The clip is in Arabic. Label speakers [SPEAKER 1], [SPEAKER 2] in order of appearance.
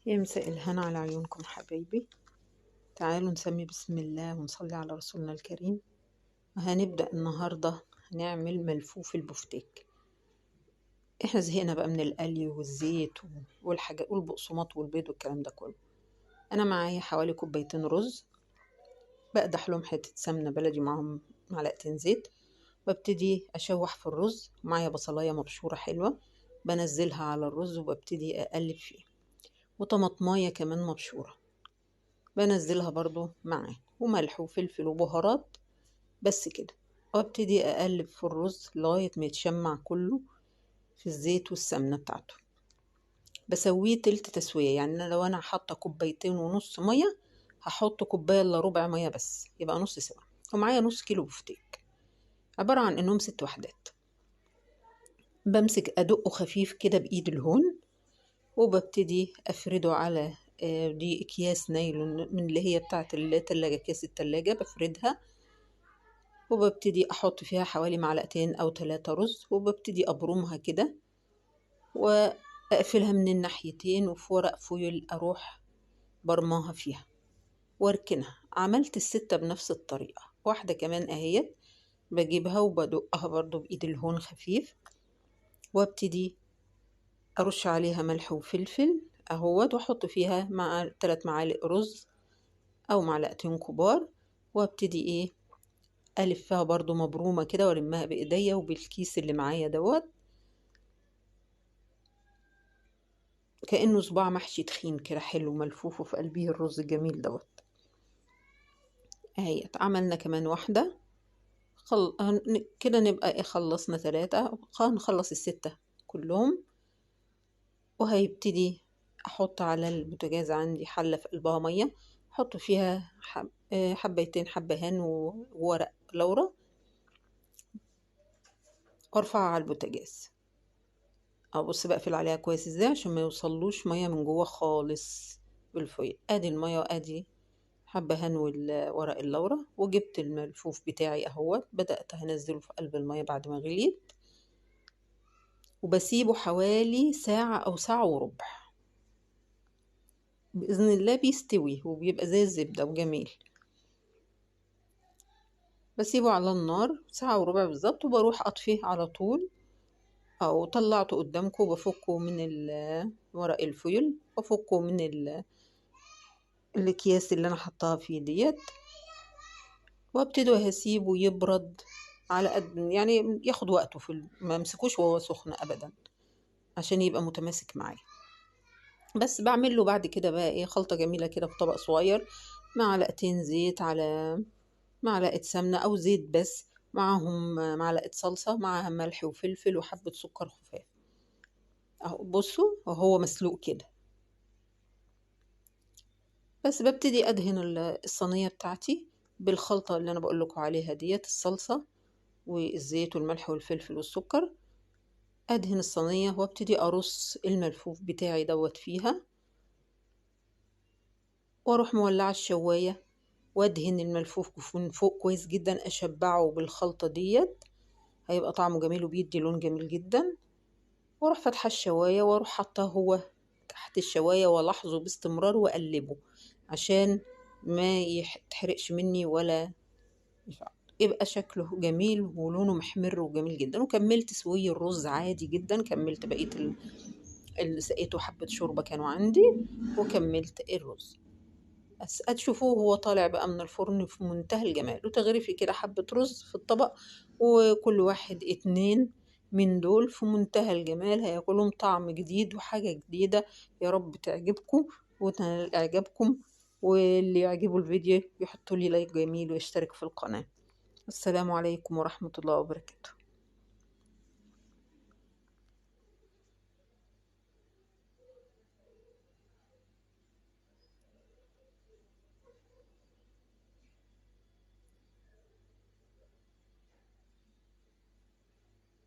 [SPEAKER 1] يا مساء الهنا على عيونكم حبايبي. تعالوا نسمي بسم الله ونصلي على رسولنا الكريم. هنبدأ النهاردة نعمل ملفوف البفتيك. احنا زهقنا بقى من القلي والزيت والحاجات والبقسماط والبيض والكلام ده كله. انا معايا حوالي كوبايتين رز، بقدح لهم حتة سمنة بلدي معاهم معلقتين زيت. ببتدي اشوح في الرز، معايا بصلاية مبشورة حلوة بنزلها على الرز وببتدي اقلب فيه، وطماطماية كمان مبشورة بنزلها برضو معاه، وملح وفلفل وبهارات بس كده. وابتدي اقلب في الرز لغاية ما يتشمع كله في الزيت والسمنة بتاعته. بسويه تلت تسوية، يعني لو انا حاطة كوبايتين ونص مية هحط كوباية الا ربع مية بس، يبقى نص سوا. ومعايا نص كيلو بفتيك عبارة عن انهم 6 وحدات. بمسك ادقه خفيف كده بايد الهون، وببتدي افرده على دي اكياس نايلون من اللي هي بتاعة التلاجة، كيس التلاجة بفردها، وببتدي احط فيها حوالي معلقتين او 3 رز، وببتدي ابرمها كده واقفلها من الناحيتين، وفي ورق فويل اروح برماها فيها واركنها. عملت ال6 بنفس الطريقة. واحدة كمان اهيت بجيبها وبدقها برضو بايد الهون خفيف، وابتدي ارش عليها ملح وفلفل اهوت، واحط فيها مع 3 معالق رز او معلقتين كبار، وابتدي الفها برضو مبرومة كده والمها بايديا وبالكيس اللي معايا دوت، كأنه صباع محشي تخين كده حلو ملفوف في قلبيه الرز الجميل دوت. اهيت عملنا كمان واحدة كده نبقى خلصنا 3. هنخلص ال6 كلهم. وهيبتدي احط على البوتاجاز عندي حلة في قلبها مية، احط فيها حبيتين حبهان وورق لورا، وارفعها على البوتاجاز. ابص بقفل عليها كويس ازاي عشان ما يوصلوش مية من جوه خالص بالفويل. ادي المية وادي حبهان والورق اللورا، وجبت الملفوف بتاعي اهوت بدأت هنزله في قلب المية بعد ما غليت، وبسيبه حوالي ساعة او ساعة وربع. بإذن الله بيستوي وبيبقى زي الزبدة وجميل. بسيبه على النار ساعة وربع بالظبط، وبروح أطفيه على طول. أو طلعته قدامكم بفكه من ورق الفويل، بفكه من الأكياس اللي أنا حطاها فيه ديت، وابتدي هسيبه يبرد على قد يعني ياخد وقته ما امسكوش وهو سخن أبدا عشان يبقى متماسك معايا. بس بعمل له بعد كده بقى خلطة جميلة كده في طبق صغير، معلقتين زيت على معلقة سمنة أو زيت بس، معاهم معلقة صلصة، معاها ملح وفلفل وحبة سكر خفاف. أهو بصوا وهو مسلوق كده. بس ببتدي أدهن الصينية بتاعتي بالخلطة اللي أنا بقول لكم عليها ديت، الصلصة والزيت والملح والفلفل والسكر. أدهن الصينية وابتدي أرص الملفوف بتاعي دوت فيها، وأروح مولعة الشواية وادهن الملفوف من فوق كويس جدا، أشبعه بالخلطة ديت هيبقى طعمه جميل وبيدي لون جميل جدا. واروح فاتحه الشوايه واروح حاطاه هو تحت الشوايه والاحظه باستمرار واقلبه عشان ما يتحرقش مني ولا يفعل. يبقى شكله جميل ولونه محمر وجميل جدا. وكملت سوي الرز عادي جدا، كملت بقيه اللي سقيته حبه شوربه كانوا عندي، وكملت الرز. بس هتشوفوه هو طالع بقى من الفرن في منتهى الجمال. وتغرفي كده حبة رز في الطبق، وكل واحد 2 من دول في منتهى الجمال، هياكلهم طعم جديد وحاجة جديدة. يا رب تعجبكم وتنال إعجابكم، واللي يعجبه الفيديو يحطوا لي لايك جميل ويشترك في القناة. السلام عليكم ورحمة الله وبركاته.